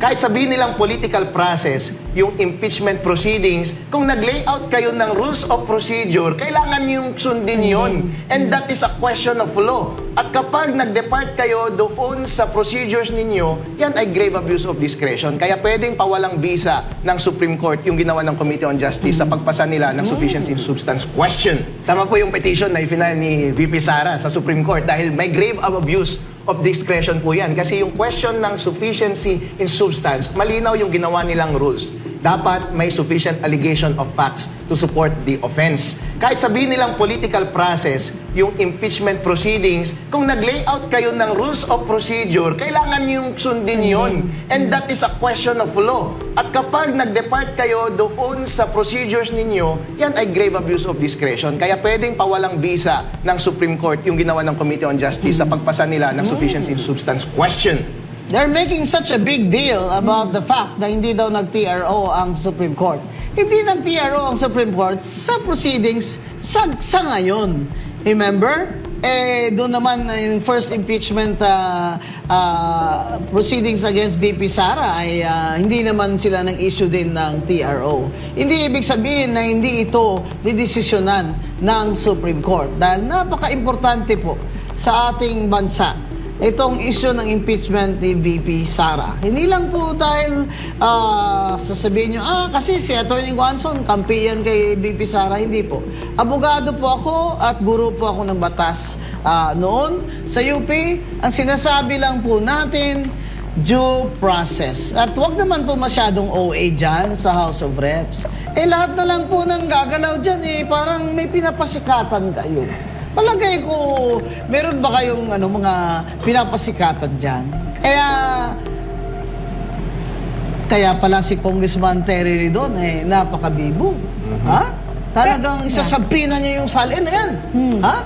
Kahit sabihin nilang political process, yung impeachment proceedings, kung nag-layout kayo ng rules of procedure, kailangan yung sundin yon. And that is a question of law. At kapag nag-depart kayo doon sa procedures ninyo, yan ay grave abuse of discretion. Kaya pwedeng pawalang bisa ng Supreme Court yung ginawa ng Committee on Justice sa pagpasa nila ng sufficiency in substance question. Tama po yung petition na i-final ni VP Sara sa Supreme Court dahil may grave abuse of discretion po yan. Kasi yung question ng sufficiency in substance, malinaw yung ginawa nilang rules. Dapat may sufficient allegation of facts to support the offense. Kahit sabihin nilang political process, yung impeachment proceedings, kung nag-layout kayo ng rules of procedure, kailangan yung sundin yon. And that is a question of law. At kapag nag-depart kayo doon sa procedures ninyo, yan ay grave abuse of discretion. Kaya pwedeng pawalang bisa ng Supreme Court yung ginawa ng Committee on Justice sa pagpasa nila ng sufficiency in substance question. They're making such a big deal about the fact na hindi daw nag-TRO ang Supreme Court. Hindi nag-TRO ang Supreme Court sa proceedings sa ngayon. Remember? Doon naman yung first impeachment proceedings against VP Sara ay hindi naman sila nag-issue din ng TRO. Hindi ibig sabihin na hindi ito didesisyonan ng Supreme Court dahil napaka-importante po sa ating bansa itong issue ng impeachment ni VP Sara. Hindi lang po dahil sasabihin nyo, kasi si Atty. Guanzon, kampi yan kay VP Sara. Hindi po. Abogado po ako at guro po ako ng batas noon sa UP. Ang sinasabi lang po natin, due process. At wag naman po masyadong OA dyan sa House of Reps. Lahat na lang po ng gagalaw dyan, parang may pinapasikatan kayo. Palagay ko, meron ba kayong mga pinapasikatan dyan? Kaya pala si Congressman Terry Ridon, napakabibo. Ha? Talagang isasabihin na niya yung salin na yan. Ha?